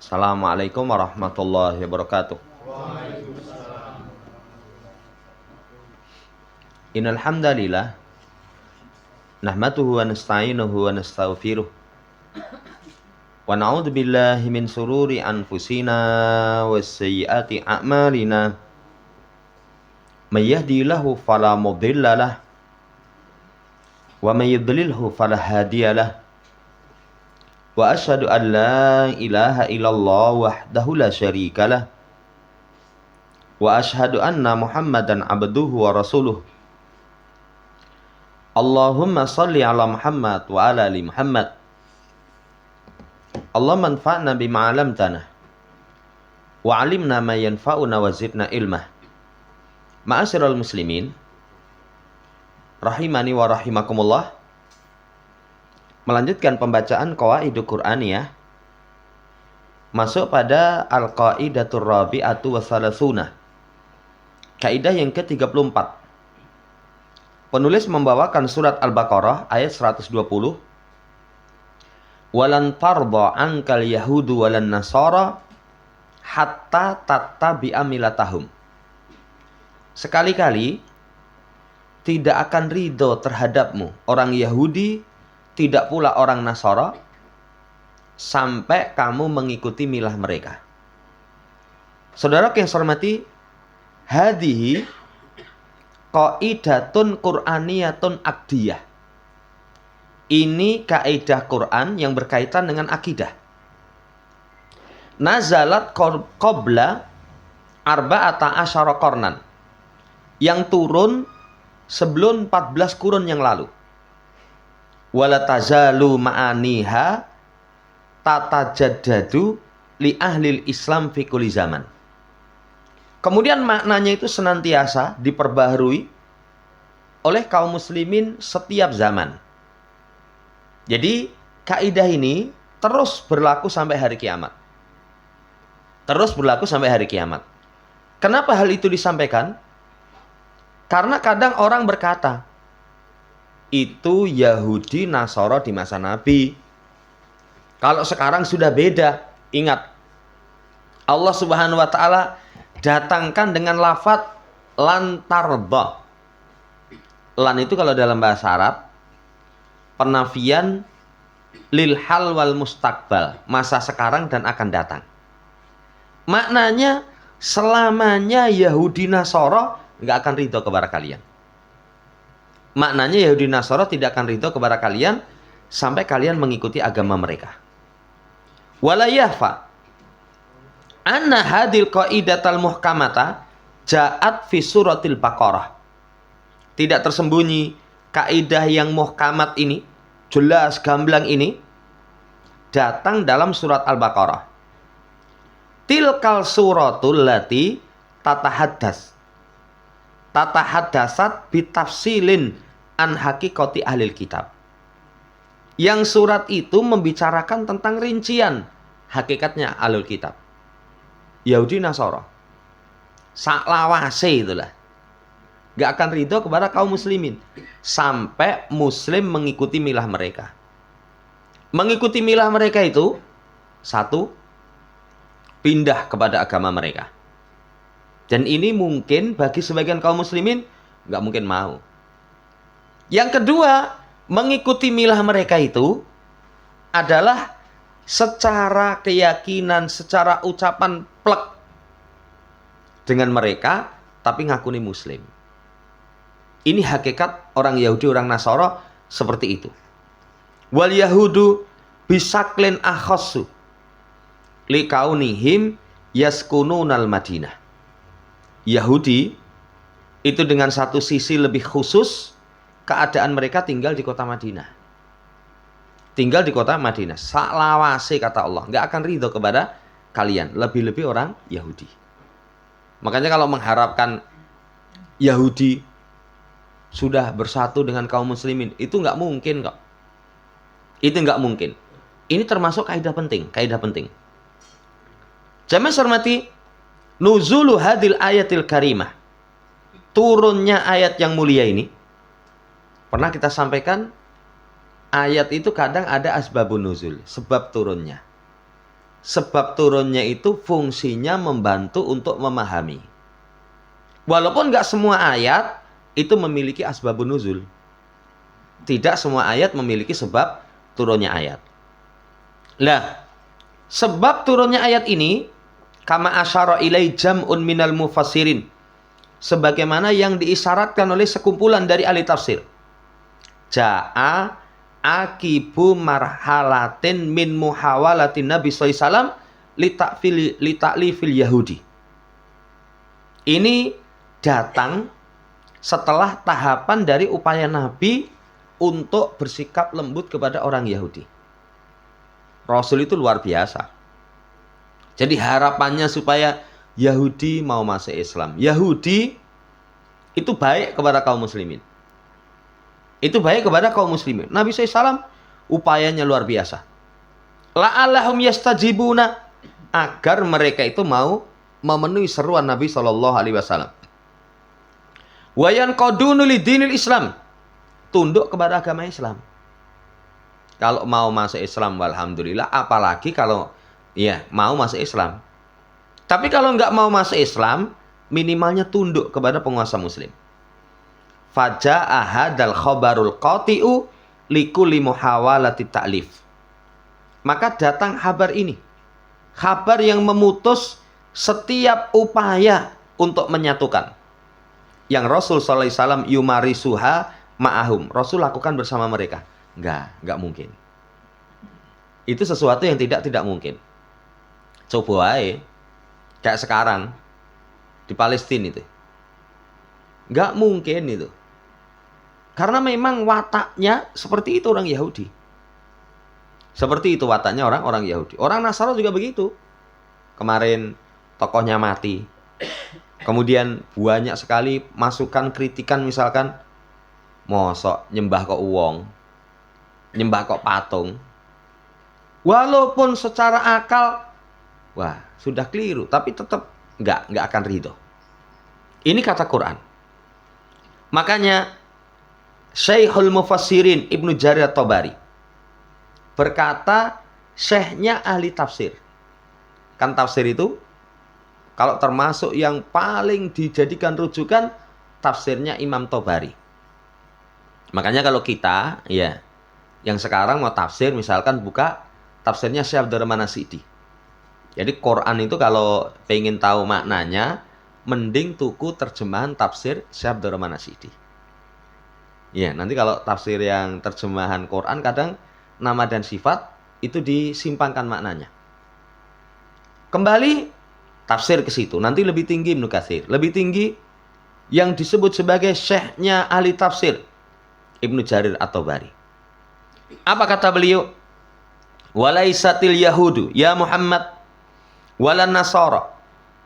Assalamualaikum warahmatullahi wabarakatuh. Innal hamdalillah nahmaduhu wa nasta'inuhu wa nastaghfiruh wa na'udzu billahi min sururi anfusina wa sayyiati a'malina. May yahdihillahu fala mudhillalah wa may yudlilhu fala hadiyalah. Wa asyhadu an la ilaha illallah wahdahu la syarikalah wa asyhadu anna Muhammadan abduhu wa rasuluh. Allahumma salli ala Muhammad wa ala ali Muhammad. Allahumma anfa'na bima 'allamtana wa 'allimna ma yanfa'una wa zidna ilmah. Ma'asyiral muslimin rahimani wa rahimakumullah. Melanjutkan pembacaan Qawaidul Qur'aniyah, masuk pada Al-Qaidatur Rabi'atu wa Salasuna, kaidah yang ke-34. Penulis membawakan surat Al-Baqarah ayat 120. Walan tarda ankal yahudu walan nasara hatta tattabi'a milatahum. Sekali-kali tidak akan ridho terhadapmu orang Yahudi, tidak pula orang Nasara, sampai kamu mengikuti milah mereka. Saudara yang saya hormati, hadhihi qaidatun qur'aniyatun aqdiyah. Ini kaidah Quran yang berkaitan dengan akidah. Nazalat qabla arba'ata asyara qarnan. Yang turun sebelum 14 kurun yang lalu. Wala tazalu ma'aniha tatajaddadu li ahlil Islam fi kulli zaman. Kemudian maknanya itu senantiasa diperbaharui oleh kaum muslimin setiap zaman. Jadi kaidah ini terus berlaku sampai hari kiamat. Terus berlaku sampai hari kiamat. Kenapa hal itu disampaikan? Karena kadang orang berkata, itu Yahudi Nasara di masa Nabi. Kalau sekarang sudah beda. Ingat, Allah Subhanahu wa taala datangkan dengan lafaz lan tarda. Lan itu kalau dalam bahasa Arab penafian lil hal wal mustaqbal, masa sekarang dan akan datang. Maknanya selamanya Yahudi Nasara enggak akan ridho kepada kalian. Maknanya Yahudi Nasara tidak akan ridho kepada kalian sampai kalian mengikuti agama mereka. Wala yahfa anna hadil qaidatal muhkamata ja'at fi suratil Baqarah. Tidak tersembunyi kaidah yang muhkamat ini, jelas gamblang ini, datang dalam surat Al-Baqarah. Tilkal suratul lati tatahaddasat bitafsilin an haqiqati ahlil kitab. Yang surat itu membicarakan tentang rincian hakikatnya ahlul kitab, Yahudi Nasara. Saklawase itulah. Gak akan ridho kepada kaum muslimin sampai muslim mengikuti milah mereka. Mengikuti milah mereka itu, satu, pindah kepada agama mereka. Dan ini mungkin bagi sebagian kaum muslimin nggak mungkin mau. Yang kedua, mengikuti milah mereka itu adalah secara keyakinan, secara ucapan plek dengan mereka, tapi ngakuni muslim. Ini hakikat orang Yahudi, orang Nasara seperti itu. Wal Yahudu bisaklin akhassu likaunihim yaskununal Madinah. Yahudi itu dengan satu sisi lebih khusus, keadaan mereka tinggal di kota Madinah. Tinggal di kota Madinah. Saklawase kata Allah, nggak akan ridho kepada kalian. Lebih-lebih orang Yahudi. Makanya kalau mengharapkan Yahudi sudah bersatu dengan kaum muslimin, itu nggak mungkin kok. Itu nggak mungkin. Ini termasuk kaidah penting, kaidah penting. Jamaah hormati, nuzulu hadil ayatil karimah, turunnya ayat yang mulia ini, pernah kita sampaikan, ayat itu kadang ada asbabun nuzul, sebab turunnya. sebab turunnya itu fungsinya membantu untuk memahami. Walaupun nggak semua ayat itu memiliki asbabun nuzul. Tidak semua ayat memiliki sebab turunnya ayat. Lah, sebab turunnya ayat ini kama asyara ilai jam'un minal mufassirin, sebagaimana yang diisyaratkan oleh sekumpulan dari ahli tafsir. Ja'a akibu marhalatin min muhawalatin Nabi SAW lita'lifil Yahudi. Ini datang setelah tahapan dari upaya Nabi untuk bersikap lembut kepada orang Yahudi. Rasul itu luar biasa. Jadi harapannya supaya Yahudi mau masuk Islam. Yahudi itu baik kepada kaum muslimin. Itu baik kepada kaum muslimin. Nabi SAW upayanya luar biasa. La'allahum yastajibuna, agar mereka itu mau memenuhi seruan Nabi SAW. Wa yanqadunu lidinil Islam, tunduk kepada agama Islam. Kalau mau masuk Islam, alhamdulillah. Apalagi kalau mau masuk Islam. Tapi kalau nggak mau masuk Islam, minimalnya tunduk kepada penguasa muslim. Faja'a hadzal khabarul qati'u likulli muhawalati ta'lif. Maka datang kabar ini. Kabar yang memutus setiap upaya untuk menyatukan. Yang Rasul sallallahu alaihi wasallam yumarisuha ma'ahum. Rasul lakukan bersama mereka. Enggak mungkin. Itu sesuatu yang tidak mungkin. Coba aja kayak sekarang di Palestina itu. Enggak mungkin itu. Karena memang wataknya seperti itu orang Yahudi. Seperti itu wataknya orang Yahudi. Orang Nasrani juga begitu. Kemarin tokohnya mati. Kemudian banyak sekali masukan kritikan, misalkan mosok nyembah kok uwong, nyembah kok patung. Walaupun secara akal sudah keliru, tapi tetap enggak akan ridho. Ini kata Quran. Makanya Syekhul Mufassirin Ibnu Jarir At-Tabari berkata, syekhnya ahli tafsir. Kan tafsir itu kalau termasuk yang paling dijadikan rujukan, tafsirnya Imam Tabari. Makanya kalau kita yang sekarang mau tafsir, misalkan buka tafsirnya Syekh Abdurrahman As-Sa'di. Jadi Quran itu kalau pengen tahu maknanya, mending tuku terjemahan tafsir Syekh Abdurrahman As-Sa'di. Nanti kalau tafsir yang terjemahan Quran kadang nama dan sifat itu disimpangkan maknanya. Kembali tafsir ke situ. Nanti lebih tinggi Ibnu Katsir, lebih tinggi yang disebut sebagai syekhnya ahli tafsir Ibnu Jarir At-Tabari. Apa kata beliau? Walaisatil yahudu ya Muhammad walan nasara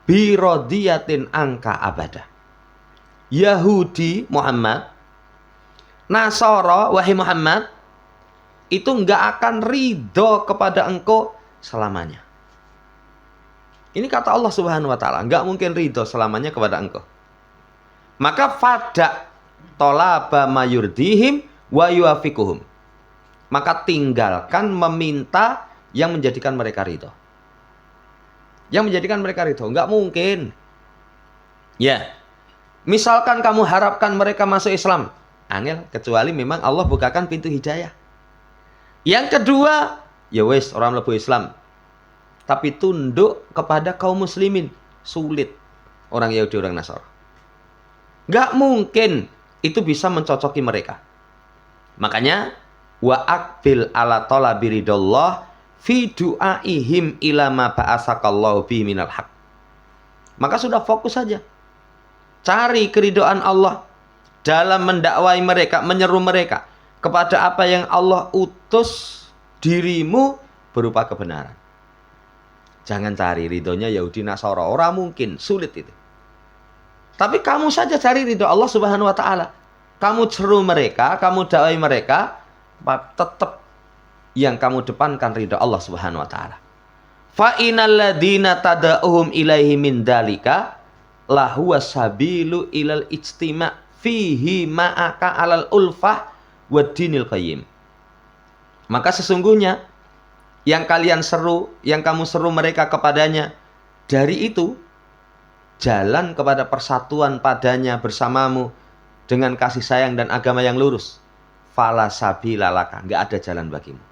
bi radiyatin angka abada. Yahudi Muhammad, Nasara wahai Muhammad, itu enggak akan ridho kepada engkau selamanya. Ini kata Allah Subhanahu wa taala, enggak mungkin ridho selamanya kepada engkau. Maka fada tolaba mayurdihim wa yuafiquhum. Maka tinggalkan meminta yang menjadikan mereka ridho. Yang menjadikan mereka ridho, enggak mungkin. Misalkan kamu harapkan mereka masuk Islam, angel, kecuali memang Allah bukakan pintu hidayah. Yang kedua, orang mlebu Islam, tapi tunduk kepada kaum muslimin, sulit. Orang Yahudi, orang Nasara, nggak mungkin itu bisa mencocoki mereka. Makanya wa aqbil ala talabi ridallah fi du'aihim ila ma ba'asakallahu bi minal haq. Maka sudah fokus saja, cari keridhaan Allah dalam mendakwai mereka, menyeru mereka kepada apa yang Allah utus dirimu berupa kebenaran. Jangan cari ridhonya Yahudi Nasara, orang mungkin, sulit itu. Tapi kamu saja cari ridho Allah Subhanahu wa taala. Kamu seru mereka, kamu dakwai mereka, tetap yang kamu depankan ridho Allah Subhanahu wa taala. Fa innal ladzina tad'uhum ilaihi min dalika lahu sabilu ilal ijtima' fihi ma'aka alal ulfah wa dinil qayyim. Maka sesungguhnya yang kalian seru, yang kamu seru mereka kepadanya, dari itu jalan kepada persatuan padanya bersamamu dengan kasih sayang dan agama yang lurus. Fala sabila laka, enggak ada jalan bagimu.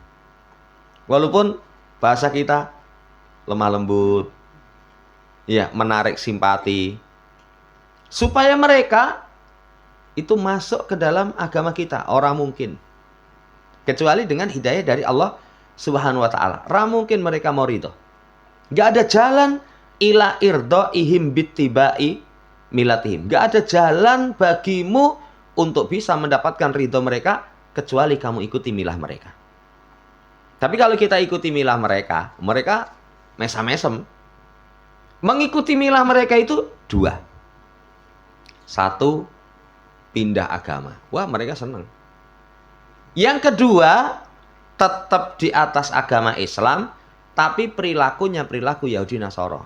Walaupun bahasa kita lemah lembut, ya, menarik simpati, supaya mereka itu masuk ke dalam agama kita, orang mungkin. Kecuali dengan hidayah dari Allah Subhanahu wa ta'ala. Mungkin mereka mau ridho. Gak ada jalan ila irdo'ihim bittibai milatihim. Gak ada jalan bagimu untuk bisa mendapatkan ridho mereka kecuali kamu ikuti milah mereka. Tapi kalau kita ikuti milah mereka, mereka mesam-mesem. Mengikuti milah mereka itu dua. Satu, pindah agama. Wah, mereka senang. Yang kedua, tetap di atas agama Islam, tapi perilakunya perilaku Yahudi Nasara.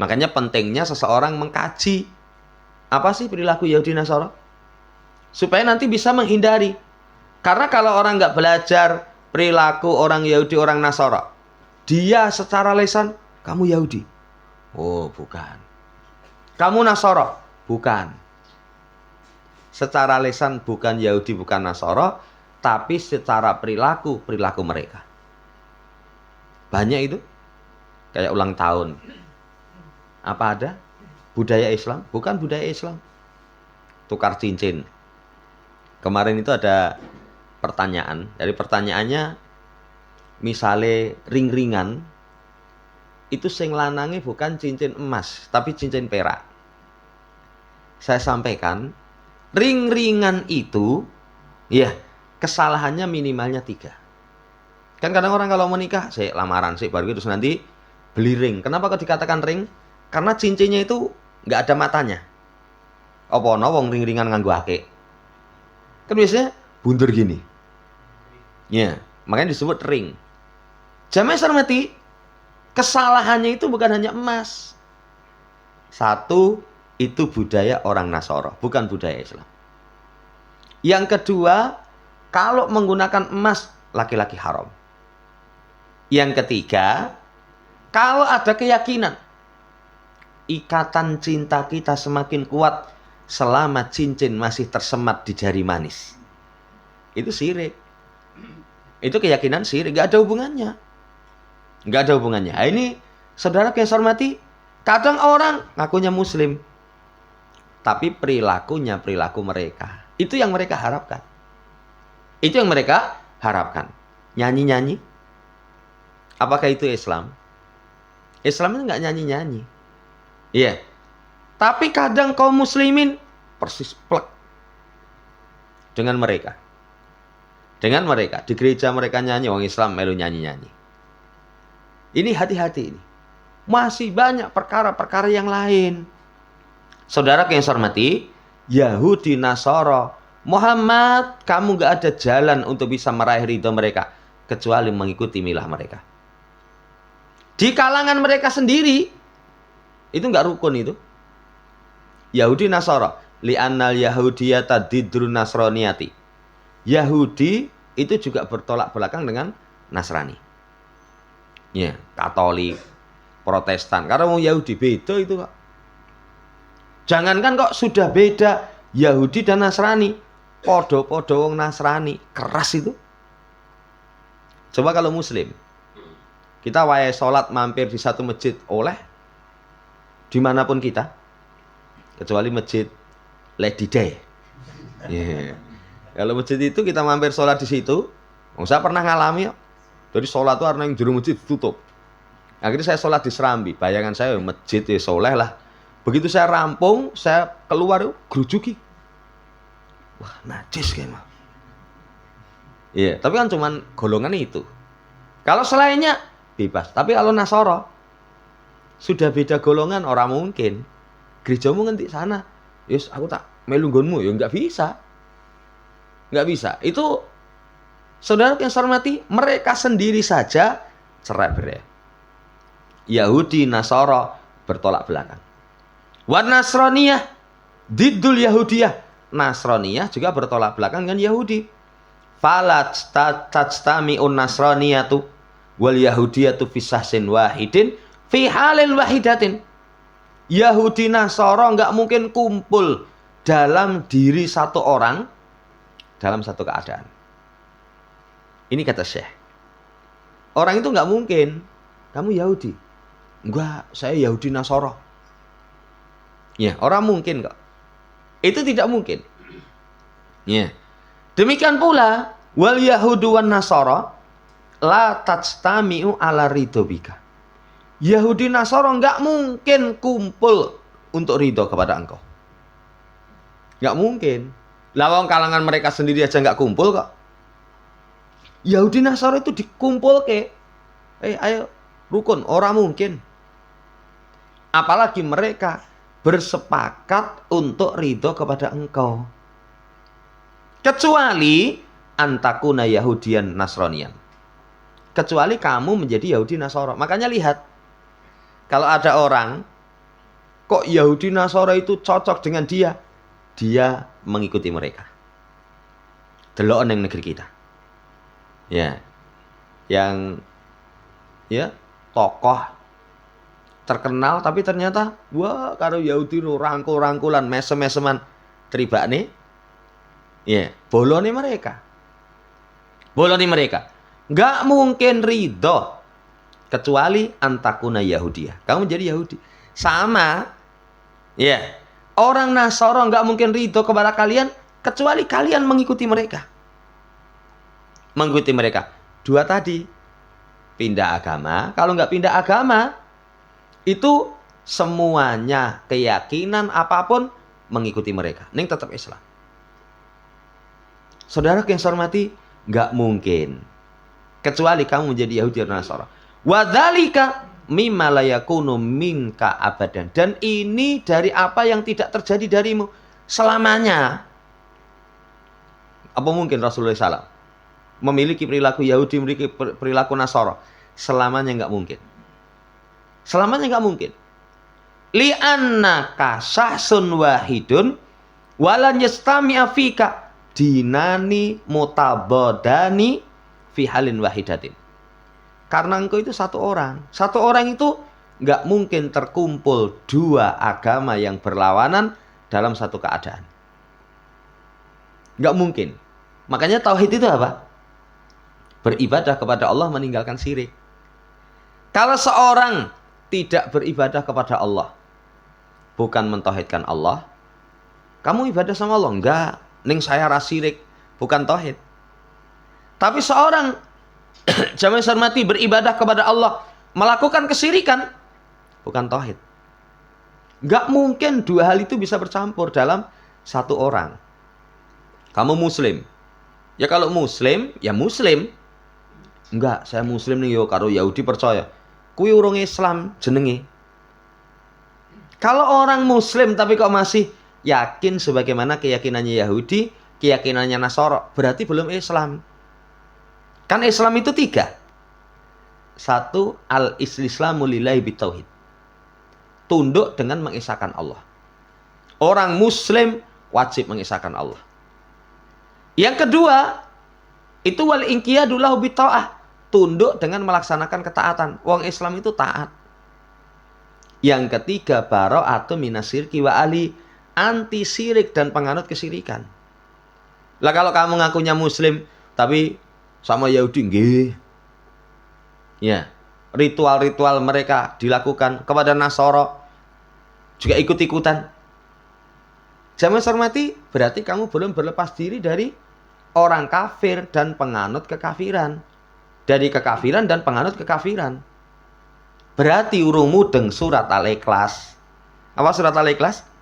Makanya pentingnya seseorang mengkaji apa sih perilaku Yahudi Nasara, supaya nanti bisa menghindari. Karena kalau orang nggak belajar perilaku orang Yahudi, orang Nasara, dia secara lisan, kamu Yahudi. Oh, bukan. Kamu Nasara. Bukan. Secara lisan bukan Yahudi, bukan Nasara, tapi secara perilaku mereka. Banyak itu. Kayak ulang tahun. Apa ada? Budaya Islam? Bukan budaya Islam. Tukar cincin. Kemarin itu ada pertanyaan. Dari pertanyaannya, misalnya ring-ringan, itu sing lanange bukan cincin emas, tapi cincin perak. Saya sampaikan, ring-ringan itu, ya, kesalahannya minimalnya 3. Kan kadang orang kalau menikah, lamaran baru terus nanti beli ring. Kenapa kok dikatakan ring? Karena cincinnya itu nggak ada matanya. Apa ono wong ring-ringan nganggo ake? Kan biasanya bundur gini. Ya, makanya disebut ring. Jamaah hormati, kesalahannya itu bukan hanya emas. Satu, itu budaya orang Nasara, bukan budaya Islam. Yang kedua, kalau menggunakan emas, laki-laki haram. Yang ketiga, kalau ada keyakinan ikatan cinta kita semakin kuat selama cincin masih tersemat di jari manis, itu syirik. Itu keyakinan syirik, gak ada hubungannya. Gak ada hubungannya. Nah, ini saudara yang saya hormati, kadang orang ngakunya muslim, tapi perilakunya perilaku mereka. Itu yang mereka harapkan. Itu yang mereka harapkan. Nyanyi-nyanyi. Apakah itu Islam? Islam itu nggak nyanyi-nyanyi. Iya. Tapi kadang kaum muslimin persis plek dengan mereka. Dengan mereka. Di gereja mereka nyanyi, orang Islam melu nyanyi-nyanyi. Ini hati-hati ini. Masih banyak perkara-perkara yang lain. Saudara yang saya hormati, Yahudi, Nasara, Muhammad, kamu gak ada jalan untuk bisa meraih ridho mereka kecuali mengikuti milah mereka. Di kalangan mereka sendiri itu gak rukun itu. Yahudi, Nasara, li'annal yahudiyata didru nasroniyati. Yahudi itu juga bertolak belakang dengan Nasrani. Ya, Katolik, Protestan. Karena mau Yahudi beda itu kok. Jangankan kok sudah beda Yahudi dan Nasrani, podo-podo wong Nasrani, keras itu. Coba kalau Muslim, kita wae sholat mampir di satu masjid oleh dimanapun kita, kecuali masjid Lady Day. Yeah. Kalau masjid itu kita mampir sholat di situ, saya pernah ngalami. Jadi sholat itu karena yang juru masjid tutup. Akhirnya saya sholat di Serambi. Bayangan saya masjid ya soleh lah. Begitu saya rampung, saya keluar, gerujuki. Wah, najis kayaknya. Iya, tapi kan cuman golongan itu. Kalau selainnya, bebas. Tapi kalau Nasara, sudah beda golongan, orang mungkin. Gerejamu nganti sana. Yes, aku tak melu nggonmu. Ya nggak bisa. Nggak bisa. Itu, saudara yang saya hormati, mereka sendiri saja cerai-berai. Yahudi, Nasara bertolak belakang. Wan Nasraniyah diddul Yahudiyah. Nasraniyah juga bertolak belakang dengan Yahudi. Falat tajtami'un Nasraniyatu Wal yahudiyatu fi sahsin wahidin fi halin wahidatin. Yahudi Nasara nggak mungkin kumpul dalam diri satu orang dalam satu keadaan. Ini kata Syekh. Orang itu nggak mungkin. Kamu Yahudi? Enggak, saya Yahudi Nasara. Ya, orang mungkin kok. Itu tidak mungkin. Ya. Demikian pula wal yahudu wan nasara la tajtami'u ala ridho bika. Yahudi Nasara nggak mungkin kumpul untuk ridho kepada engkau. Nggak mungkin. Lawang kalangan mereka sendiri aja nggak kumpul kok. Yahudi Nasara itu dikumpul ke. Ayo rukun, orang mungkin. Apalagi mereka bersepakat untuk ridho kepada engkau. Kecuali antakuna Yahudian Nasranian. Kecuali kamu menjadi Yahudi Nasara. Makanya lihat. Kalau ada orang, kok Yahudi Nasara itu cocok dengan dia. Dia mengikuti mereka. Delok neng negeri kita. Ya. Yang tokoh terkenal tapi ternyata wah karo Yahudi nu rangkul-rangkulan mesem-meseman tribane. Ya, bolone mereka. Nggak mungkin ridho kecuali antakuna Yahudiyah. Kamu jadi Yahudi. Sama. Ya. Orang Nasara nggak mungkin ridho kepada kalian kecuali kalian mengikuti mereka. Dua tadi. Pindah agama. Kalau nggak pindah agama, itu semuanya keyakinan apapun mengikuti mereka. Ning tetap Islam. Saudara yang saya hormati, nggak mungkin. Kecuali kamu menjadi Yahudi dan Nasara. Wadzalika mimma la yakunu minka abadan. Dan ini dari apa yang tidak terjadi darimu selamanya. Apa mungkin Rasulullah SAW memiliki perilaku Yahudi, memiliki perilaku Nasara? Selamanya nggak mungkin. Li'annaka syahsun wahidun walan yastami'a fika dinani mutabadani fi halin wahidatin. Karena engkau itu satu orang. Satu orang itu nggak mungkin terkumpul dua agama yang berlawanan dalam satu keadaan. Nggak mungkin. Makanya tauhid itu apa? Beribadah kepada Allah, meninggalkan syirik. Kalau seorang tidak beribadah kepada Allah, bukan mentauhidkan Allah, kamu ibadah sama Allah? Enggak. Ning saya rasirik, bukan tauhid. Tapi seorang jamaah hormati beribadah kepada Allah, melakukan kesyirikan, bukan tauhid. Enggak mungkin dua hal itu bisa bercampur dalam satu orang. Kamu muslim. Ya kalau muslim, ya muslim. Enggak, saya muslim nih yo karo Yahudi percaya. Kuwi urung Islam jenenge. Kalau orang muslim tapi kok masih yakin sebagaimana keyakinannya Yahudi, keyakinannya Nasara, berarti belum Islam. Kan Islam itu 3. 1, al-islamu lillahi bitauhid. Tunduk dengan mengesahkan Allah. Orang muslim wajib mengesahkan Allah. Yang kedua, itu wal inqiyadu lahu bita'ah. Tunduk dengan melaksanakan ketaatan. Wong Islam itu taat. Yang ketiga, bara'atu minasyirki wa ali. Anti syirik dan penganut kesyirikan. Lah kalau kamu ngakunya muslim tapi sama Yahudi nggih. Ya, ritual-ritual mereka dilakukan kepada Nasara juga ikut-ikutan. Jamaah hormati, berarti kamu belum berlepas diri dari orang kafir dan penganut kekafiran. Dari kekafiran dan penganut kekafiran. Berarti urung mudeng surat Al-Ikhlas. Apa surat Al-Ikhlas?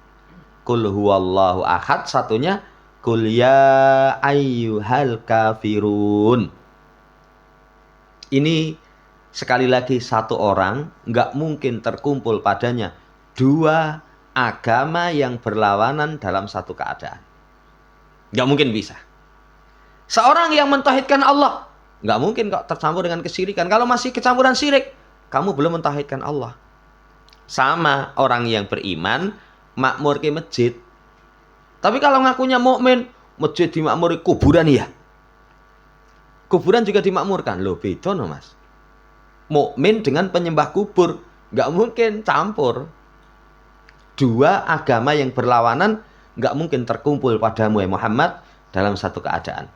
Qul huwallahu ahad, satunya qul ya ayyuhal kafirun. Ini sekali lagi satu orang nggak mungkin terkumpul padanya dua agama yang berlawanan dalam satu keadaan. Nggak mungkin bisa. Seorang yang mentauhidkan Allah nggak mungkin kok tercampur dengan kesyirikan. Kalau masih kecampuran syirik, kamu belum mentauhidkan Allah. Sama orang yang beriman makmur ke masjid. Tapi kalau ngakunya mukmin, masjid dimakmuri kuburan ya. Kuburan juga dimakmurkan. Loh, beda no, Mas. mukmin dengan penyembah kubur. Nggak mungkin campur. Dua agama yang berlawanan nggak mungkin terkumpul padamu ya Muhammad dalam satu keadaan.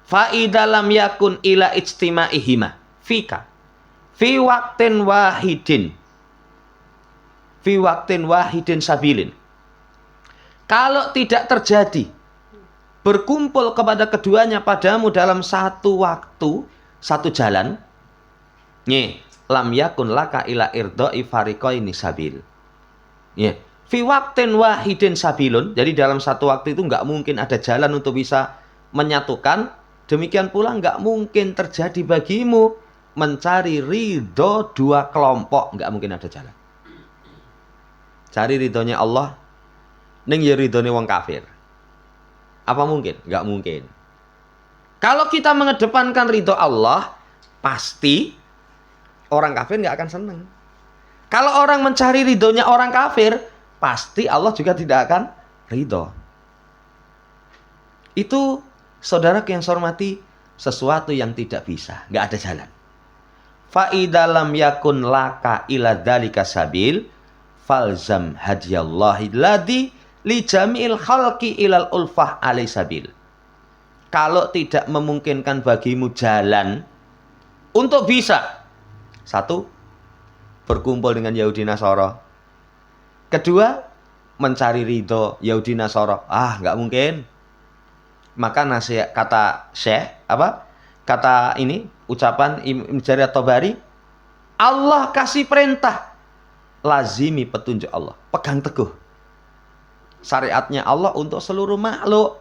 Fa'idha lam yakun ila ijtima'ihima fika fi waqtin wahidin sabilin. Kalau tidak terjadi berkumpul kepada keduanya padamu dalam satu waktu, satu jalan, nih, lam yakun laka ila irdoi fariqaini sabil. Ya, fi waqtin wahidin sabilun. Jadi dalam satu waktu itu nggak mungkin ada jalan untuk bisa menyatukan. Demikian pula nggak mungkin terjadi bagimu mencari ridho dua kelompok. Nggak mungkin ada jalan. Cari ridhonya Allah, ning ya ridhonya wong kafir. Apa mungkin? Nggak mungkin. Kalau kita mengedepankan ridho Allah, pasti orang kafir nggak akan senang. Kalau orang mencari ridhonya orang kafir, pasti Allah juga tidak akan ridho. Itu, saudara yang saya hormati, sesuatu yang tidak bisa, nggak ada jalan. Fa'idha lam yakun laka ila dzalika sabil, falzam hadiyallahi ladzi li jami'il khalqi ilal ulfah alai sabil. Kalau tidak memungkinkan bagimu jalan untuk bisa, satu, berkumpul dengan Yahudi Nasara. Kedua, mencari ridho Yahudi Nasara. Nggak mungkin. Maka nasihat kata Syekh, kata ini, ucapan Ibnu Jarir At-Tabari, Allah kasih perintah, lazimi petunjuk Allah. Pegang teguh syariatnya Allah untuk seluruh makhluk.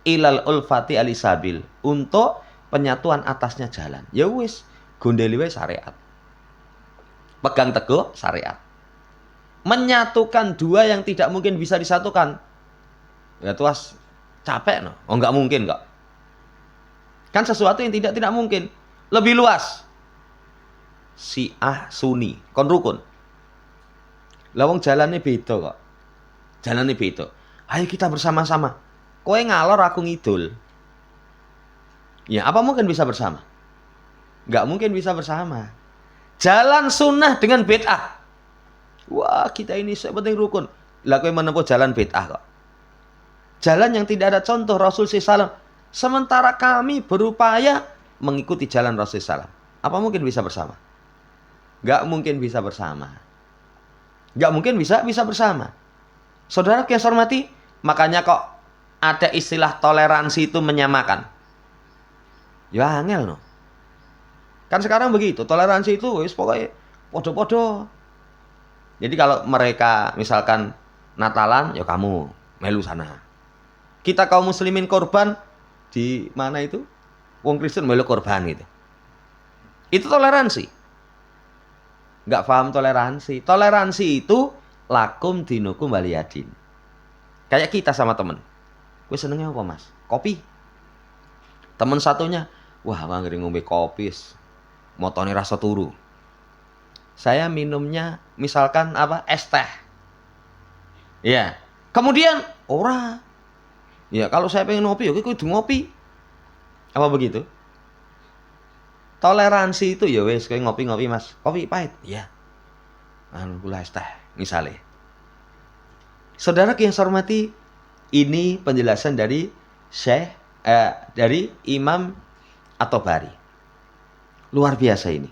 Ilal ulfati alisabil, untuk penyatuan atasnya jalan. Ya wis, gondeli wae syariat. Pegang teguh syariat. Menyatukan dua yang tidak mungkin bisa disatukan. Ya tuas capek no. Nggak mungkin kok. Kan sesuatu yang tidak mungkin. Lebih luas. Syiah Sunni, kon rukun. Lawang jalannya beda kok. Jalannya beda. Ayo kita bersama-sama. Kowe ngalor aku ngidul. Ya, apa mungkin bisa bersama? Nggak mungkin bisa bersama. Jalan sunnah dengan bid'ah. Wah, kita ini sepenting rukun. Lah kowe menempuh jalan bid'ah kok. Jalan yang tidak ada contoh Rasul SAW. Sementara kami berupaya mengikuti jalan Rasul SAW. Apa mungkin bisa bersama? Nggak mungkin bisa bersama. Nggak mungkin bisa bersama. Saudara yang saya hormati, makanya kok ada istilah toleransi itu menyamakan. Ya angel no. Kan sekarang begitu, toleransi itu wis pokoknya podo-podo. Jadi kalau mereka misalkan Natalan, ya kamu melu sana. Kita kaum muslimin korban di mana itu? Wong Kristen melu korban gitu. Itu toleransi. Nggak paham toleransi. Toleransi itu lakum dinukum waliyadin. Kayak kita sama temen. Gue senengnya apa mas? Kopi. Temen satunya, wah ngeri ngombe kopi. Motone rasa turu. Saya minumnya misalkan es teh. Ya. Kemudian ora. Ya kalau saya pengen ngopi, oke kudu ngopi. Apa begitu? Toleransi itu ya wes kayak ngopi-ngopi mas. Kopi pahit. Ya. Gula es teh misalnya. Saudara yang saya hormati, ini penjelasan dari dari Imam At-Tabari. Luar biasa ini.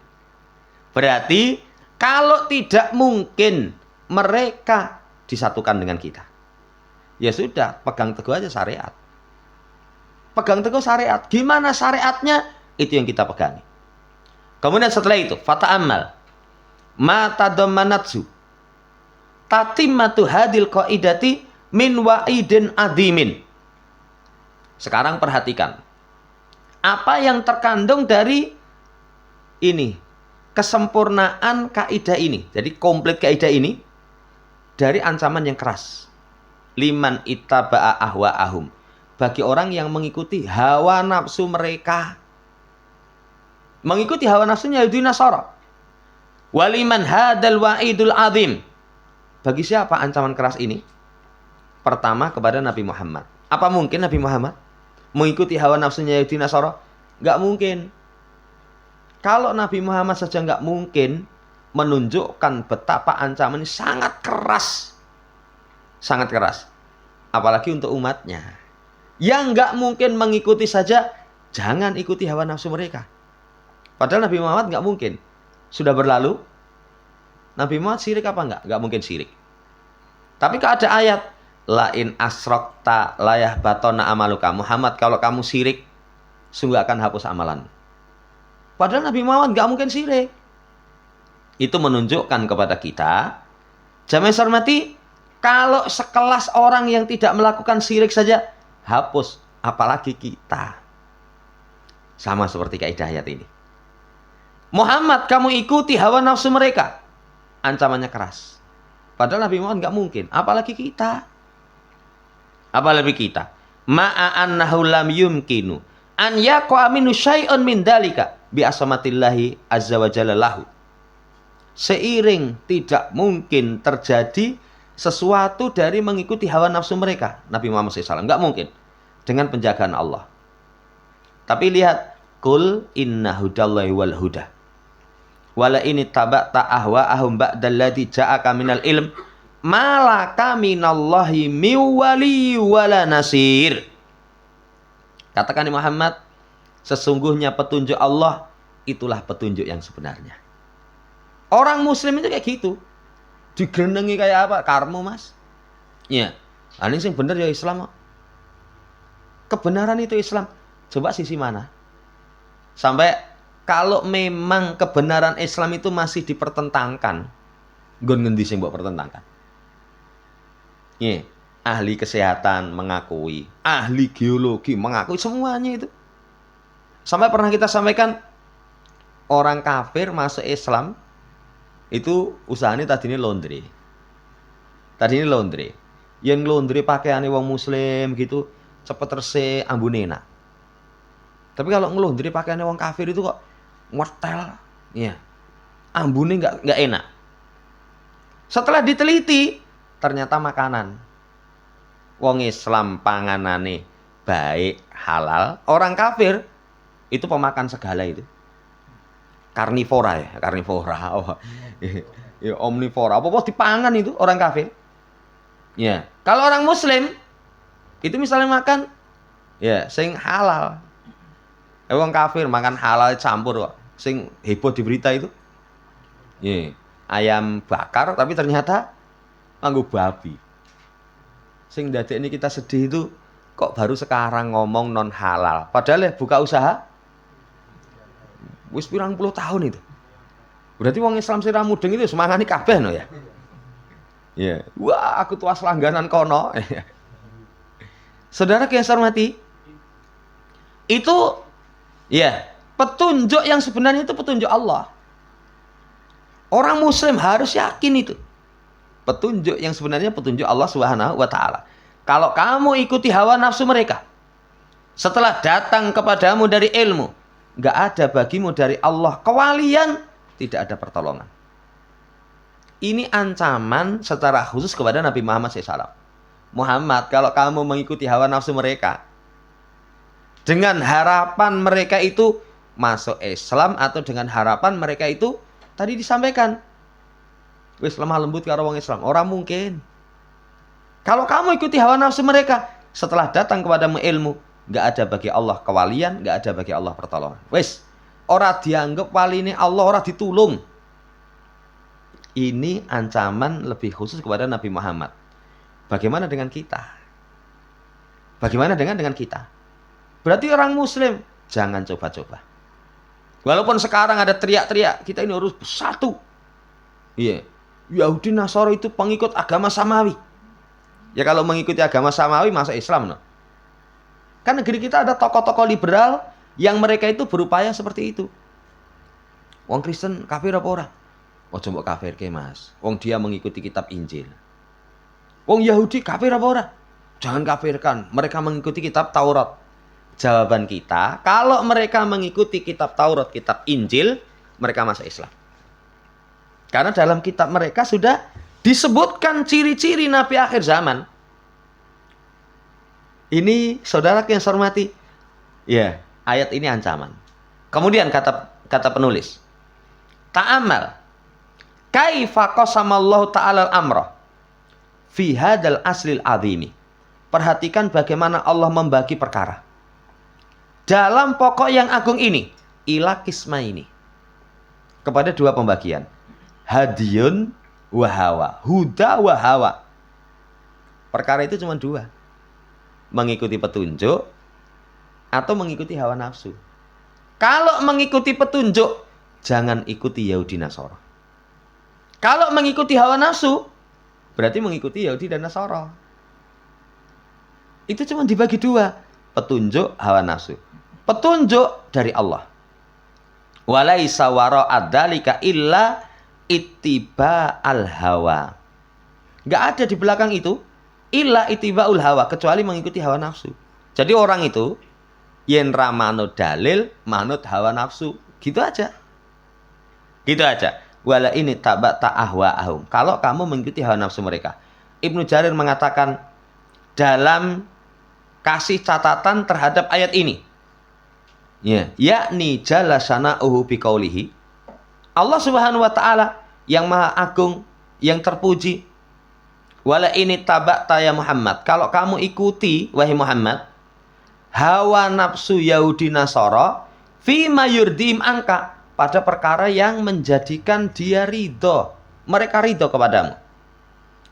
Berarti kalau tidak mungkin mereka disatukan dengan kita, ya sudah, pegang teguh aja syariat. Pegang teguh syariat. Gimana syariatnya? Itu yang kita pegangi. Kemudian setelah itu, fata'ammal ma tadammanatsu tatimmatu hadil qaidati min wa'idin adimin. Sekarang perhatikan apa yang terkandung dari ini, kesempurnaan kaidah ini. Jadi komplit kaidah ini dari ancaman yang keras. Liman ittaba'a ahwa'ahum, bagi orang yang mengikuti hawa nafsu mereka. Mengikuti hawa nafsunya Yahudi Nasara. Waliman hadal wa'idul azim, bagi siapa ancaman keras ini? Pertama kepada Nabi Muhammad. Apa mungkin Nabi Muhammad mengikuti hawa nafsunya Yahudi Nasara? Nggak mungkin. Kalau Nabi Muhammad saja nggak mungkin menunjukkan betapa ancaman ini sangat keras. Sangat keras. Apalagi untuk umatnya. Yang nggak mungkin mengikuti saja, jangan ikuti hawa nafsu mereka. Padahal Nabi Muhammad nggak mungkin. Sudah berlalu, Nabi Muhammad sirik apa nggak? Nggak mungkin sirik. Tapi kalau ada ayat, lain asrokta layah batona amaluka. Muhammad, kalau kamu sirik, sungguh akan hapus amalan. Padahal Nabi Muhammad nggak mungkin sirik. Itu menunjukkan kepada kita, jamaah hormati, kalau sekelas orang yang tidak melakukan syirik saja hapus, apalagi kita. Sama seperti kaidah ayat ini. Muhammad, kamu ikuti hawa nafsu mereka, ancamannya keras. Padahal Nabi Muhammad nggak mungkin, apalagi kita. Apalagi kita. Ma'annahu lam yumkinu an yaqa minu syai'un min dalika bi asamatillahi azza wa jalla lahu. Seiring tidak mungkin terjadi sesuatu dari mengikuti hawa nafsu mereka, Nabi Muhammad SAW, nggak mungkin, dengan penjagaan Allah. Tapi lihat, kul inna hudallahi wal huda wala ini taba'ta ahwa'ahum ba'dalladzi ja'aka minal ilm malaka minallahi miwali wala nasir. Katakan Muhammad, sesungguhnya petunjuk Allah itulah petunjuk yang sebenarnya. Orang muslim itu kayak gitu. Digerenengi kayak apa? Karmu, Mas. Iya. Ini yang bener ya Islam. Kebenaran itu Islam. Coba sisi mana? Sampai kalau memang kebenaran Islam itu masih dipertentangkan, nggon ngendi sing mbok pertentangkan? Iya. Ahli kesehatan mengakui, ahli geologi mengakui, semuanya itu. Sampai pernah kita sampaikan, orang kafir masuk Islam itu usahanya tadinya laundry. Tadinya laundry. Yang laundry pakaiannya wong muslim gitu, cepet resik, ambune enak. Tapi kalau ngelundri pakaiannya wong kafir itu kok ngwetel, ya. Ambune nggak enak. Setelah diteliti, ternyata makanan. Wong Islam panganane baik, halal. Orang kafir itu pemakan segala itu. Karnivora ya, karnivora. Oh, ya, omnivora. Apa-apa dipangan itu orang kafir. Ya, kalau orang muslim itu misalnya makan ya sing halal. Wong kafir makan halal campur kok. Sing heboh di berita itu. Ya, ayam bakar tapi ternyata nganggo babi. Sing dadekne kita sedih itu kok baru sekarang ngomong non halal. Padahal ya buka usaha wis pirang puluh tahun itu. Berarti wong Islam sira mudeng itu semangane kabeh no ya. Ya, wah aku tuas langganan kono. Saudara yang saya hormati, itu ya, petunjuk yang sebenarnya itu petunjuk Allah. Orang muslim harus yakin itu. Petunjuk yang sebenarnya petunjuk Allah Subhanahu wa taala. Kalau kamu ikuti hawa nafsu mereka, setelah datang kepadamu dari ilmu, nggak ada bagimu dari Allah kewalian, tidak ada pertolongan. Ini ancaman secara khusus kepada Nabi Muhammad SAW. Muhammad, kalau kamu mengikuti hawa nafsu mereka, dengan harapan mereka itu masuk Islam, atau dengan harapan mereka itu tadi disampaikan, wis lemah lembut karo wong Islam, orang mungkin. Kalau kamu ikuti hawa nafsu mereka, setelah datang kepadamu ilmu, nggak ada bagi Allah kewalian, nggak ada bagi Allah pertolongan. Wes, ora dianggap wali ini Allah, ora ditulung. Ini ancaman lebih khusus kepada Nabi Muhammad. Bagaimana dengan kita? Bagaimana dengan kita? Berarti orang muslim jangan coba-coba. Walaupun sekarang ada teriak-teriak, kita ini harus bersatu. Iya, Yahudi Nasrani itu pengikut agama samawi. Ya kalau mengikuti agama samawi masuk Islam, no? Kan negeri kita ada tokoh-tokoh liberal yang mereka itu berupaya seperti itu. Wong Kristen kafir apa ora? Oh coba kafir ke Mas. Wong dia mengikuti kitab Injil. Wong Yahudi kafir apa ora? Jangan kafirkan. Mereka mengikuti kitab Taurat. Jawaban kita, kalau mereka mengikuti kitab Taurat, kitab Injil, mereka masuk Islam. Karena dalam kitab mereka sudah disebutkan ciri-ciri Nabi akhir zaman. Ini saudara yang saya hormati. Ya, ayat ini ancaman. Kemudian kata kata penulis. Ta'amal kaifa qasamallahu ta'ala al-amra fi hadzal aslil azimi. Perhatikan bagaimana Allah membagi perkara dalam pokok yang agung ini, ila kisma ini, kepada dua pembagian. Hadiyun wa hawa, huda wa hawa. Perkara itu cuma dua. Mengikuti petunjuk atau mengikuti hawa nafsu. Kalau mengikuti petunjuk, jangan ikuti Yahudi Nasara. Kalau mengikuti hawa nafsu, berarti mengikuti Yahudi dan Nasara. Itu cuma dibagi dua. Petunjuk, hawa nafsu. Petunjuk dari Allah. Walaisa wara'ad dzalika illa ittiba'al hawa. Enggak ada di belakang itu illa ittiba'ul hawa, kecuali mengikuti hawa nafsu. Jadi orang itu yen ra manut dalil, manut hawa nafsu. Gitu aja. Gitu aja. Wala ini tabata ahwa'ahum. Kalau kamu mengikuti hawa nafsu mereka. Ibnu Jarir mengatakan dalam kasih catatan terhadap ayat ini. Ya, yakni jalla sana'uhu biqaulihi. Allah Subhanahu wa taala yang maha agung, yang terpuji. Wala ini tabata ya Muhammad. Kalau kamu ikuti wahai Muhammad hawa nafsu Yahudi Nasara fima yurdim angka, pada perkara yang menjadikan dia ridho, mereka ridho kepadamu.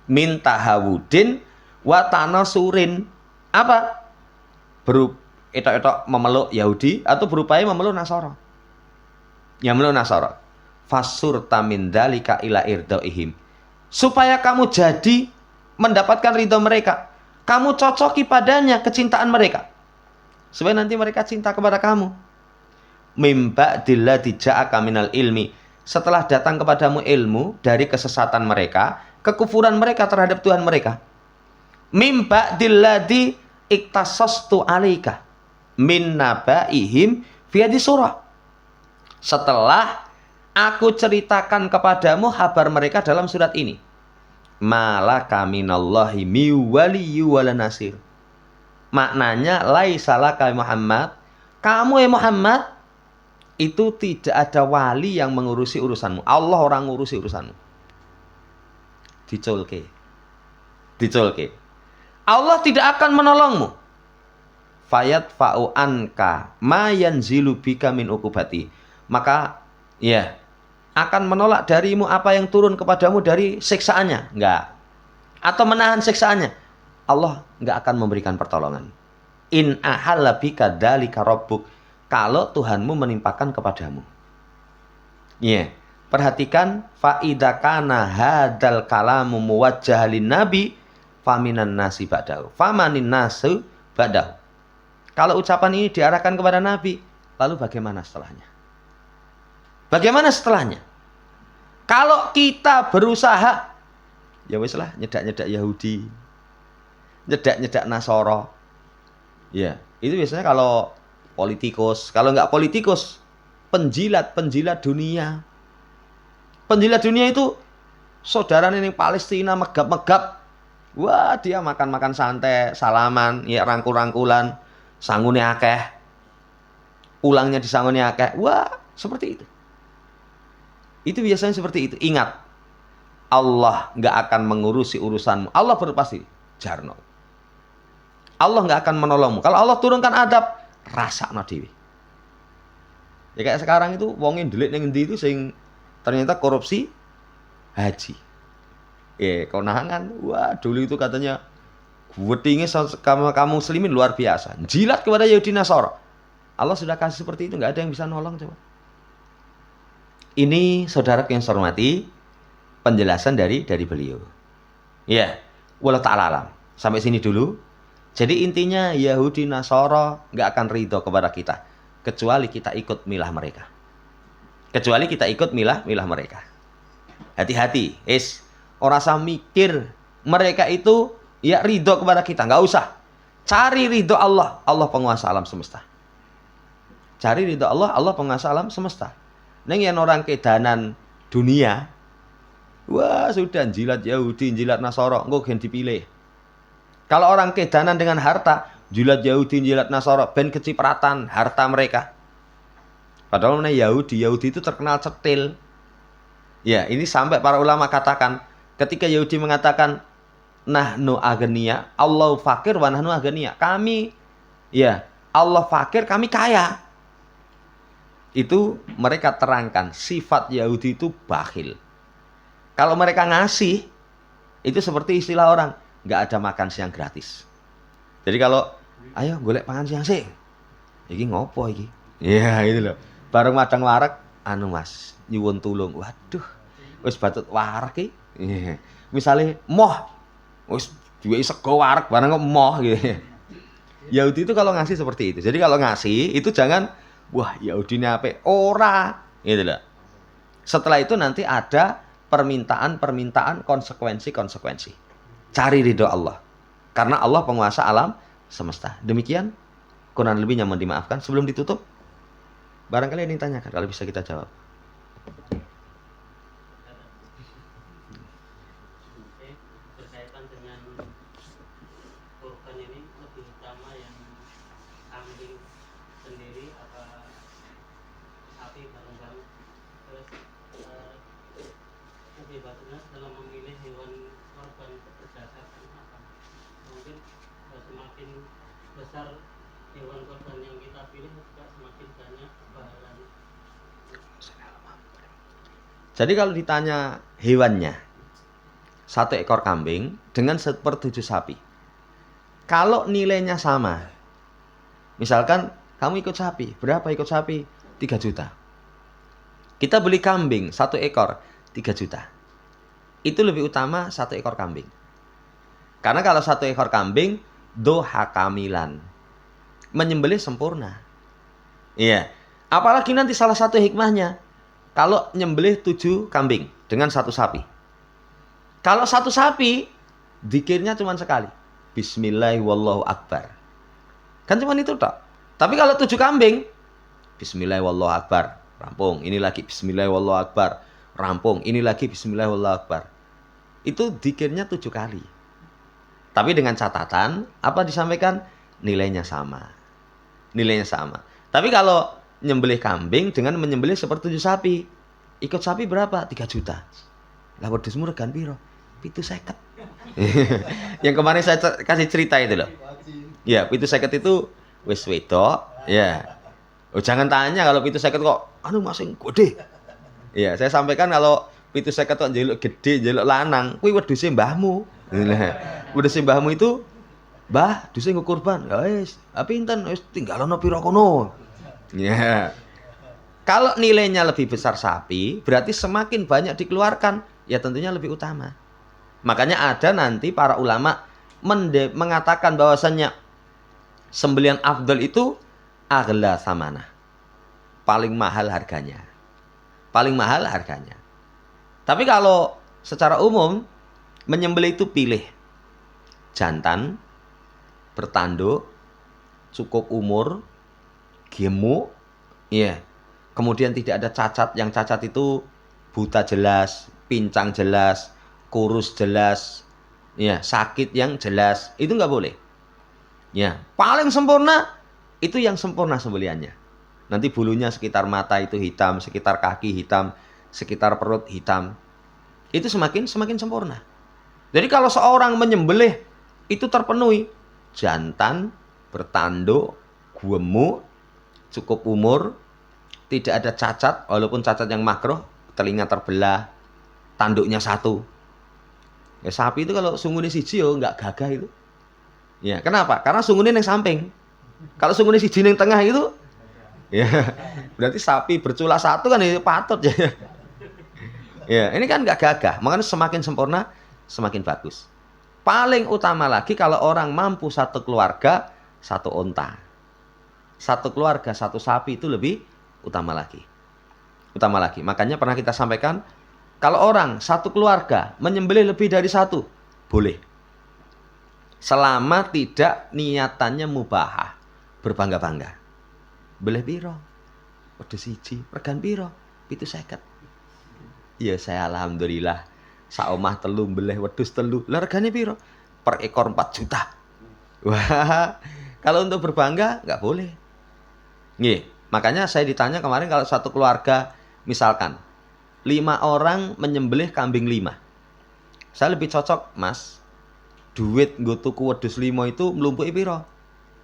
Minta hawudin wa tanasurin. Apa? Etok-etok memeluk Yahudi atau berupaya memeluk Nasara. Yang memeluk Nasara. Fasur tamin dalika ila irdoihim. Supaya kamu jadi mendapatkan ridho mereka. Kamu cocoki padanya kecintaan mereka. Supaya nanti mereka cinta kepada kamu. Mimba dillati ja'aka minal ilmi. Setelah datang kepadamu ilmu dari kesesatan mereka, kekufuran mereka terhadap Tuhan mereka. Mimba dillati iktasastu alaika min nabaihim fi hadis surah. Setelah aku ceritakan kepadamu kabar mereka dalam surat ini. Malaka minallahi miwaliyyu wala nasir. Maknanya laisa laka Muhammad, kamu ya Muhammad itu tidak ada wali yang mengurusi urusanmu. Allah orang ngurusi urusanmu. Diculke. Diculke. Allah tidak akan menolongmu. Fayat fa'u anka ma yanzilu bika min ukubati. Maka ya akan menolak darimu apa yang turun kepadamu dari siksaannya. Enggak. Atau menahan siksaannya. Allah enggak akan memberikan pertolongan. In ahalla bika dzalika rabbuk. Kalau Tuhanmu menimpakan kepadamu. Ya, perhatikan faidakana hadal kalamu muwajjahalin nabi faminan nasi ba'dahu. Famanin nasu ba'dahu. Kalau ucapan ini diarahkan kepada Nabi, lalu bagaimana setelahnya? Bagaimana setelahnya? Kalau kita berusaha, ya wis lah nyedak-nyedak Yahudi, nyedak-nyedak Nasara. Ya, itu biasanya kalau politikus. Kalau nggak politikus, penjilat dunia. Penjilat dunia itu saudara ini Palestina megap-megap. Wah, dia makan-makan santai, salaman, ya rangkul-rangkulan, sangune akeh. Pulangnya disangune akeh. Wah, seperti itu. Itu biasanya seperti itu. Ingat, Allah nggak akan mengurusi urusanmu. Allah berpasti jarno. Allah nggak akan menolongmu. Kalau Allah turunkan adab, rasakno dhewe. Ya kayak sekarang itu wong ndelik ning endi itu sing ternyata korupsi haji. Konangan, wah dulu itu katanya wetinge kamu muslimin luar biasa. Jilat kepada Yahudi Nasara. Allah sudah kasih seperti itu, nggak ada yang bisa nolong coba. Ini saudara yang saya hormati, penjelasan dari beliau. Ya, wallahu ta'ala alam. Sampai sini dulu. Jadi intinya Yahudi Nasara nggak akan ridho kepada kita kecuali kita ikut milah mereka. Kecuali kita ikut milah mereka. Hati-hati, ora usah mikir mereka itu ya ridho kepada kita, nggak usah. Cari ridho Allah, Allah penguasa alam semesta. Cari ridho Allah, Allah penguasa alam semesta. Neng yang orang kedanan dunia, wah sudah jilat Yahudi, jilat Nasara, engko gen dipilih. Kalau orang kedanan dengan harta, jilat Yahudi, jilat Nasara, ben kecipratan harta mereka. Padahal mana Yahudi itu terkenal cetil. Ya, ini sampai para ulama katakan ketika Yahudi mengatakan nahnu agniya, Allah fakir wa nahnu agniya. Kami ya, Allah fakir, kami kaya. Itu mereka terangkan sifat Yahudi itu bakhil. Kalau mereka ngasih, itu seperti istilah orang, nggak ada makan siang gratis. Jadi kalau ayo golek pangan siang sih, iki ngopo iki? Ya itu loh. Bareng madang warak, anu mas, nyuwun tulung. Waduh, wis batut warak iki. Misalnya moh, wis duwe sego warak bareng kok moh gitu. Yahudi itu kalau ngasih seperti itu. Jadi kalau ngasih itu jangan wah Yahudi ini apa? Ora, gitu loh. Setelah itu nanti ada permintaan, konsekuensi. Cari ridho Allah. Karena Allah penguasa alam semesta. Demikian, kurang lebih nyaman dimaafkan. Sebelum ditutup, barangkali ada yang ditanyakan, kalau bisa kita jawab. Berkaitan dengan kurban ini lebih utama yang kambing sendiri apa sapi bareng-bareng, terus kebebasannya dalam memilih hewan korban berdasarkan apa? Mungkin semakin besar hewan korban yang kita pilih juga semakin banyak pahalanya. Jadi kalau ditanya hewannya, 1 ekor kambing dengan 1/7 sapi. Kalau nilainya sama, misalkan kamu ikut sapi, berapa ikut sapi? 3 juta. Kita beli kambing 1 ekor 3 juta. Itu lebih utama 1 ekor kambing. Karena kalau 1 ekor kambing, doha kamilan. Menyembelih sempurna. Iya. Apalagi nanti salah satu hikmahnya, kalau nyembelih 7 kambing dengan 1 sapi. Kalau 1 sapi, dzikirnya cuma sekali. Bismillahirrahmanirrahim. Kan cuma itu toh. Tapi kalau 7 kambing, Bismillahirrahmanirrahim. Rampung. Ini lagi Bismillahirrahmanirrahim. Rampung. Ini lagi Bismillahirrahmanirrahim. Itu dzikirnya 7 kali. Tapi dengan catatan, apa disampaikan? Nilainya sama. Nilainya sama. Tapi kalau nyembelih kambing dengan menyembelih 1/7 sapi. Ikut sapi berapa? 3 juta. Lah wedhusmu regan piro? 750. Yang kemarin saya kasih cerita itu loh. Ya, 750 itu wis wedok, ya. Oh, jangan tanya kalau 750 kok anu masing gede. Ya, saya sampaikan kalau 750 kok njeluk gede, njeluk lanang, kuwi wedhuse mbahmu. Wedhuse mbahmu itu, "Mbah, duse nggo kurban." Ya wis, pinten wis tinggalno pira kono. Ya. Kalau nilainya lebih besar sapi, berarti semakin banyak dikeluarkan, ya tentunya lebih utama. Makanya ada nanti para ulama mengatakan bahwasannya sembelian afdal itu aghla samanah. Paling mahal harganya. Paling mahal harganya. Tapi kalau secara umum menyembelih itu pilih jantan, bertanduk, cukup umur, gemuk, ya. Kemudian tidak ada cacat, yang cacat itu buta jelas, pincang jelas, kurus jelas, ya, sakit yang jelas, itu nggak boleh. Ya, paling sempurna itu yang sempurna sembeliannya. Nanti bulunya sekitar mata itu hitam, sekitar kaki hitam, sekitar perut hitam. Itu semakin sempurna. Jadi kalau seorang menyembelih itu terpenuhi jantan, bertanduk, gemuk, cukup umur, tidak ada cacat, walaupun cacat yang makruh, telinga terbelah, tanduknya 1. Ya sapi itu kalau sungune siji yo enggak gagah itu. Ya, kenapa? Karena sungune yang samping. Kalau sungune siji yang tengah itu, ya berarti sapi bercula 1 kan itu patut ya. Ya, ini kan enggak gagah. Makanya semakin sempurna, semakin bagus. Paling utama lagi kalau orang mampu 1 keluarga, 1 onta. 1 keluarga, 1 sapi itu lebih utama lagi. Utama lagi. Makanya pernah kita sampaikan, kalau orang 1 keluarga menyembelih lebih dari 1, boleh. Selama tidak niatannya mubahah, berbangga-bangga. Beleh piro? Wedhus siji, regan piro? 750. Ya saya alhamdulillah sak omah telu beleh wedhus telu. Lah regane piro? Per ekor 4 juta. Wah, kalau untuk berbangga enggak boleh. Nggih. Makanya saya ditanya kemarin kalau satu keluarga misalkan 5 orang menyembelih kambing 5. Saya lebih cocok, Mas. Duit nggo tuku wedhus 5 itu mlumpuki piro?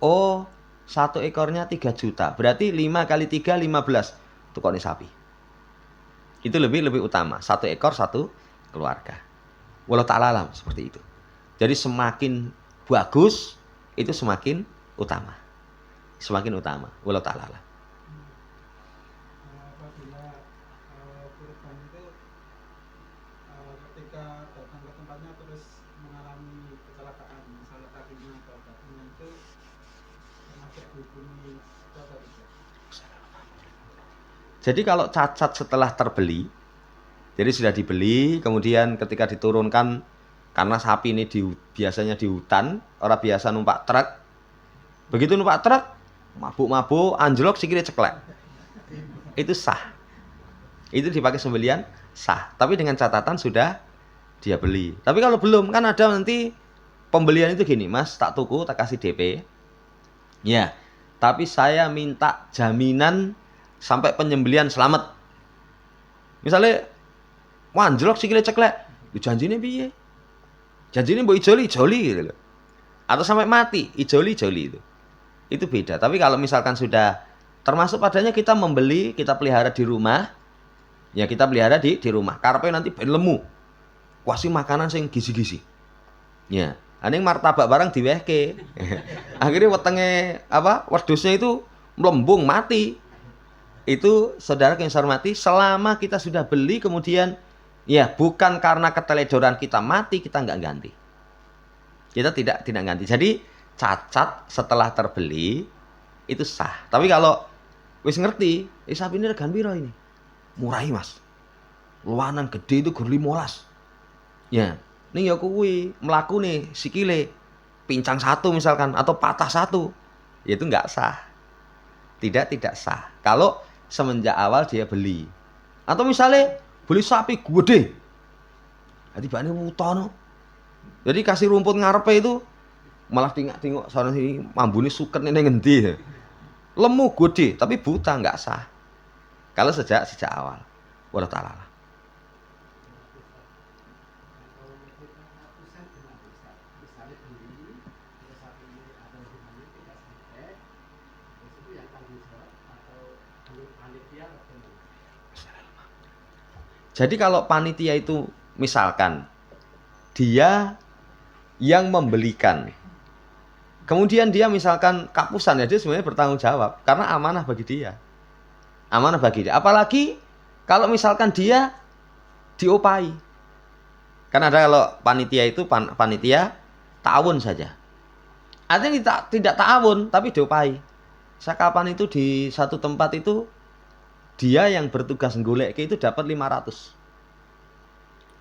Oh, satu ekornya 3 juta. Berarti 5 kali 3 15 tukone sapi. Itu lebih utama. Satu ekor satu keluarga. Wallahu ta'ala alam seperti itu. Jadi semakin bagus itu semakin utama. Semakin utama. Wallahu ta'ala alam. Apabila korban itu ketika datang ke tempatnya terus mengalami kecelakaan, misalnya kakinya atau badannya itu termasuk dihukumi itu atau tidak? Jadi kalau cacat setelah terbeli, jadi sudah dibeli, kemudian ketika diturunkan, karena sapi ini biasanya di hutan, orang biasa numpak truk. Begitu numpak truk, mabuk-mabuk, anjlok, sikile ceklek. Itu sah. Itu dipakai sembelian, sah. Tapi dengan catatan sudah dia beli. Tapi kalau belum, kan ada nanti pembelian itu gini, Mas, tak tuku, tak kasih DP. Ya, tapi saya minta jaminan sampai penyembelian selamat. Misalnya, anjlok sikile ceklek, janjine piye? Janjine mbok ijoli gitu loh. Atau sampai mati, ijoli itu. Itu beda. Tapi kalau misalkan sudah termasuk padanya kita membeli, kita pelihara di rumah, ya kita pelihara di rumah. Karepe nanti ben lemu. Kuasi makanan sing gizi-gizi. Ya, aning martabak barang diwehke. Akhirnya wetenge wedhusnya itu melembung mati. Itu saudara yang saya hormati, selama kita sudah beli kemudian ya bukan karena keteledoran kita mati, kita nggak ganti. Kita tidak ganti. Jadi cacat setelah terbeli itu sah. Tapi kalau wis ngerti, sapi ini regan piro ini? Murahi, Mas. Luanan gede itu gur 15. Ya, ning ya kuwi mlaku nih sikile pincang 1 misalkan atau patah 1. Ya itu nggak sah. Tidak sah. Kalau semenjak awal dia beli. Atau misalnya beli sapi gede. Jadi bane mutono. Jadi kasih rumput ngarepe itu malah tingok sana sini mambune suket ning ngendi. Lemu gede tapi buta nggak sah. Kalau sejak awal. Wallahu ta'ala. Jadi kalau panitia itu misalkan dia yang membelikan, kemudian dia misalkan kapusan, ya dia sebenarnya bertanggung jawab karena amanah bagi dia. Amanah bagi dia. Apalagi kalau misalkan dia diopai. Kan ada kalau panitia itu panitia ta'awun saja. Artinya tidak ta'awun tapi diopai. Sakapan itu di satu tempat itu dia yang bertugas golek itu dapat 500.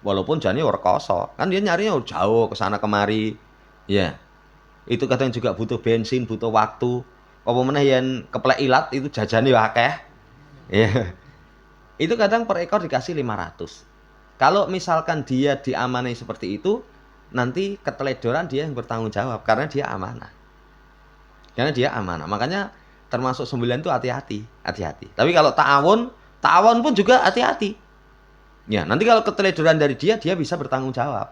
Walaupun jane ora rekoso, kan dia nyarinya jauh ke sana kemari. Ya. Itu kadang juga butuh bensin, butuh waktu. Apa meneh yen keplek ilat itu jajane yo akeh. Ya. Itu kadang per ekor dikasih 500. Kalau misalkan dia diamanai seperti itu, nanti keteledoran dia yang bertanggung jawab karena dia amanah. Makanya termasuk sembelihan itu hati-hati. Tapi kalau ta'awun pun juga hati-hati. Ya, nanti kalau keteledoran dari dia bisa bertanggung jawab.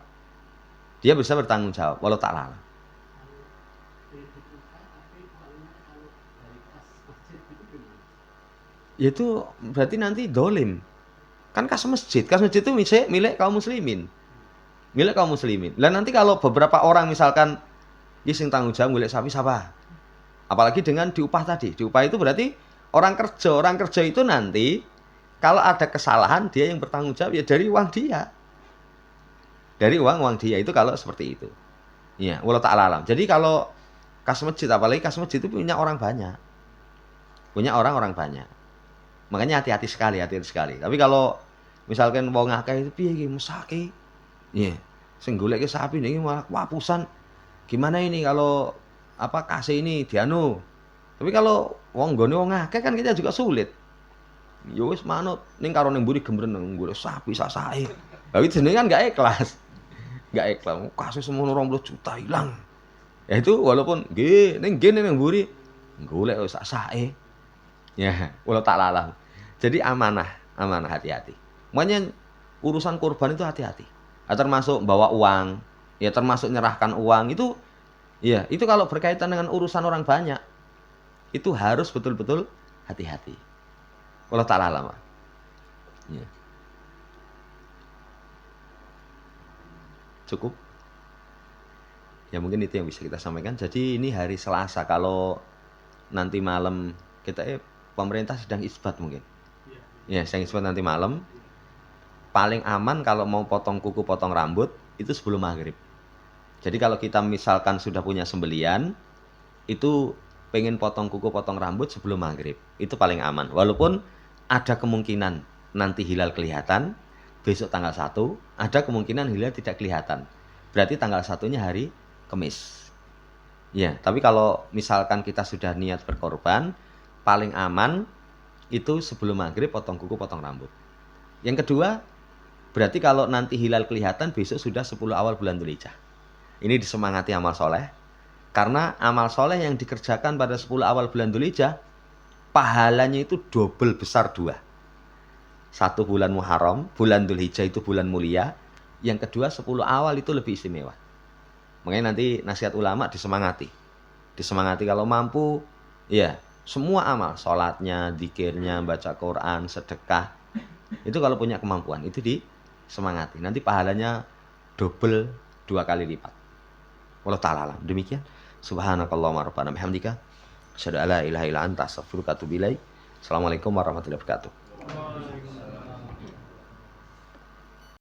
Walau ta'ala. Itu berarti nanti dolim. Kan kas masjid itu milik kaum muslimin. Lah nanti kalau beberapa orang misalkan sing tanggung jawab golek sapi siapa? Apalagi dengan diupah tadi. Diupah itu berarti orang kerja itu nanti kalau ada kesalahan dia yang bertanggung jawab ya dari uang dia. Dari uang dia itu kalau seperti itu. Ya, wallahu ta'ala alam. Jadi kalau kas masjid, apalagi kas masjid itu punya orang banyak. Punya orang banyak. Makanya hati-hati sekali. Tapi kalau misalkan wong akeh itu piye iki mesake. Ya, sing goleke sapi niki malah wapusan. Gimana ini kalau kasih ini dianu. Tapi kalau wong nggone wong akeh kan kita juga sulit. Ya wis manut ning karo ning mburi gemren golek sapi sasake. Lah iki jenenge kan gak ikhlas. Kasus semono 20 juta hilang. Ya itu walaupun nggih ning mburi golek sasake. Ya, walau tak lalang. Jadi amanah, amanah hati-hati. Makanya urusan kurban itu hati-hati. Termasuk bawa uang, ya termasuk nyerahkan uang itu, ya itu kalau berkaitan dengan urusan orang banyak, itu harus betul-betul hati-hati. Walau tak lalang. Ya. Cukup. Ya mungkin itu yang bisa kita sampaikan. Jadi ini hari Selasa, kalau nanti malam kita pemerintah sedang isbat mungkin. Ya, sedang isbat nanti malam. Paling aman kalau mau potong kuku, potong rambut itu sebelum maghrib. Jadi kalau kita misalkan sudah punya sembelian, itu pengen potong kuku, potong rambut sebelum maghrib, itu paling aman. Walaupun ada kemungkinan nanti hilal kelihatan, besok tanggal 1, ada kemungkinan hilal tidak kelihatan. Berarti tanggal 1-nya hari Kamis. Ya, tapi kalau misalkan kita sudah niat berkorban, paling aman itu sebelum maghrib potong kuku, potong rambut. Yang kedua, berarti kalau nanti hilal kelihatan besok sudah 10 awal bulan Dzulhijjah. Ini disemangati amal soleh. Karena amal soleh yang dikerjakan pada 10 awal bulan Dzulhijjah, pahalanya itu double besar 2. 1 bulan Muharram, bulan Dzulhijjah itu bulan mulia. Yang kedua 10 awal itu lebih istimewa. Makanya nanti nasihat ulama disemangati. Disemangati kalau mampu, ya semua amal, sholatnya, dzikirnya, baca Quran, sedekah, itu kalau punya kemampuan, itu disemangati. Nanti pahalanya double 2 kali lipat. Wallahu ta'ala alam. Demikian. Subhanakallahumma rabbana bihamdika asyhadu an la ilaha illa anta astaghfiruka wa atubu ilaik. Assalamualaikum warahmatullahi wabarakatuh.